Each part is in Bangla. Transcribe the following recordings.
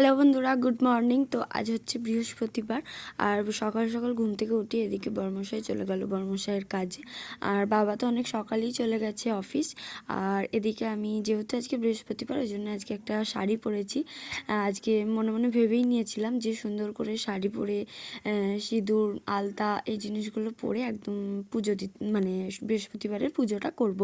হ্যালো বন্ধুরা, গুড মর্নিং। তো আজ হচ্ছে বৃহস্পতিবার, আর সকাল সকাল ঘুম থেকে উঠে এদিকে বর্মশাই চলে গেল বর্মশাইয়ের কাজে, আর বাবা তো অনেক সকালেই চলে গেছে অফিস। আর এদিকে আমি যেহেতু আজকে বৃহস্পতিবার, ওই জন্য আজকে একটা শাড়ি পরেছি। আজকে মনে মনে ভেবেই নিয়েছিলাম যে সুন্দর করে শাড়ি পরে সিঁদুর আলতা এই জিনিসগুলো পরে একদম পুজো মানে বৃহস্পতিবারের পুজোটা করব।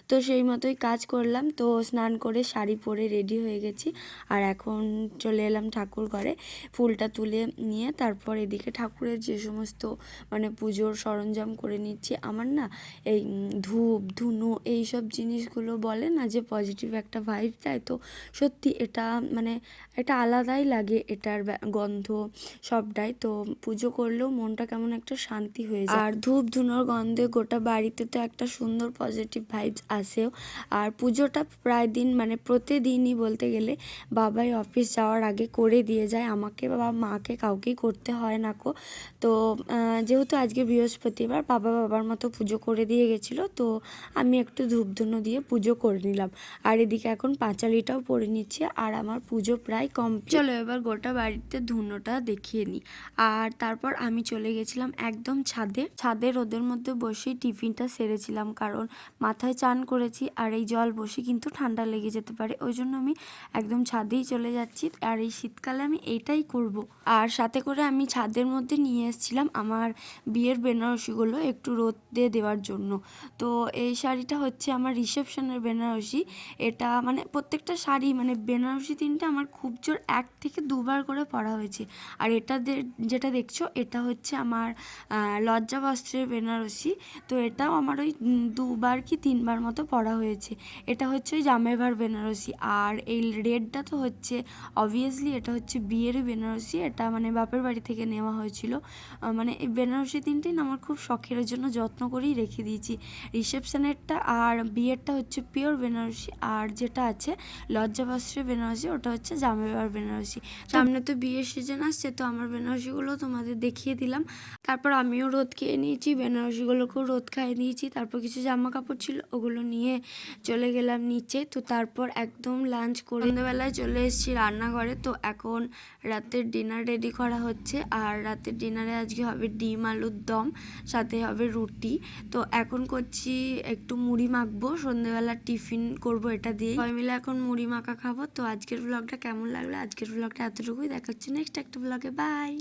তো সেই মতোই কাজ করলাম। তো স্নান করে শাড়ি পরে রেডি হয়ে গেছি, আর এখন চলে এলাম ঠাকুর ঘরে। ফুলটা তুলে নিয়ে তারপর এদিকে ঠাকুরের যে সমস্ত মানে পুজোর সরঞ্জাম করে নিচ্ছি। আমার না এই ধূপ ধুনো এইসব জিনিসগুলো বলে না যে পজিটিভ একটা ভাইব দেয়, তো সত্যি এটা মানে এটা আলাদাই লাগে, এটার গন্ধ সবটাই। তো পুজো করলেও মনটা কেমন একটা শান্তি হয়ে যায়, আর ধূপ ধুনোর গন্ধে গোটা বাড়িতে তো একটা সুন্দর পজিটিভ ভাইবস আসেও। আর পুজোটা প্রায় দিন মানে প্রতিদিনই বলতে গেলে বাবাই অফিস যাওয়ার আগে করে দিয়ে যায়, আমাকে বা মাকে কাউকেই করতে হয় না কো। তো যেহেতু আজকে বৃহস্পতিবার, বাবার মতো পুজো করে দিয়ে গেছিলো, তো আমি একটু ধূপধুনো দিয়ে পুজো করে নিলাম। আর এদিকে এখন পাঁচালিটাও পরে নিচ্ছি, আর আমার পুজো প্রায় কমপ্লিট। চলো এবার গোটা বাড়িতে ধুনোটা দেখিয়ে নিই। আর তারপর আমি চলে গেছিলাম একদম ছাদে রোদের মধ্যে বসেই টিফিনটা সেরেছিলাম, কারণ মাথায় চান করেছি আর এই জল বসে কিন্তু ঠান্ডা লেগে যেতে পারে, ওই জন্য আমি একদম ছাদেই চলে যাচ্ছি। আর এই শীতকালে আমি এইটাই করব। আর সাথে করে আমি ছাদের মধ্যে নিয়ে এসেছিলাম আমার বিয়ের বেনারসিগুলো একটু রোদে দেওয়ার জন্য। তো এই শাড়িটা হচ্ছে আমার রিসেপশনের বেনারসি। এটা মানে প্রত্যেকটা শাড়ি মানে বেনারসি তিনটা আমার খুব জোর 1 থেকে 2বার করে পরা হয়েছে। আর এটা যেটা দেখছো এটা হচ্ছে আমার লজ্জা বস্ত্রের বেনারসি। তো এটাও আমার ওই 2বার কি 3বার মতো পরা হয়েছে। এটা হচ্ছে ওই জামাইভার বেনারসি। আর এই রেডটা তো হচ্ছে অবভিয়াসলি এটা হচ্ছে বিয়ের বেনারসি, এটা মানে বাপের বাড়ি থেকে নেওয়া হয়েছিল। মানে এই বেনারসি তিনটেই আমার খুব শখের জন্য যত্ন করেই রেখে দিয়েছি। রিসেপশনেরটা আর বিয়েরটা হচ্ছে পিওর বেনারসি, আর যেটা আছে লজ্জাবস্ত্রের বেনারসি ওটা হচ্ছে জামাইবার বেনারসি। সামনে তো বিয়ের সিজন আসছে, তো আমার বেনারসিগুলো তোমাদের দেখিয়ে দিলাম। তারপর আমিও রোদ খেয়ে নিয়েছি, বেনারসিগুলোকেও রোদ খাইয়ে নিয়েছি। তারপর কিছু জামা কাপড় ছিল ওগুলো নিয়ে চলে গেলাম নিচে। তো তারপর একদম লাঞ্চ করে সন্ধ্যেবেলায় চলে এসেছি রান্নাঘরে। তো এখন রাতের ডিনার রেডি করা হচ্ছে, আর রাতের ডিনারে আজকে হবে ডিম আলুর দম, সাথে হবে রুটি। তো এখন করছি একটু মুড়ি মাখবো, সন্ধ্যেবেলা টিফিন করব এটা দিয়ে। সবাই মিলে এখন মুড়ি মাখা খাবো। তো আজকের ব্লগটা কেমন লাগলো? আজকের ব্লগটা এতটুকুই, দেখাচ্ছি নেক্সট একটা ব্লগে। বাই।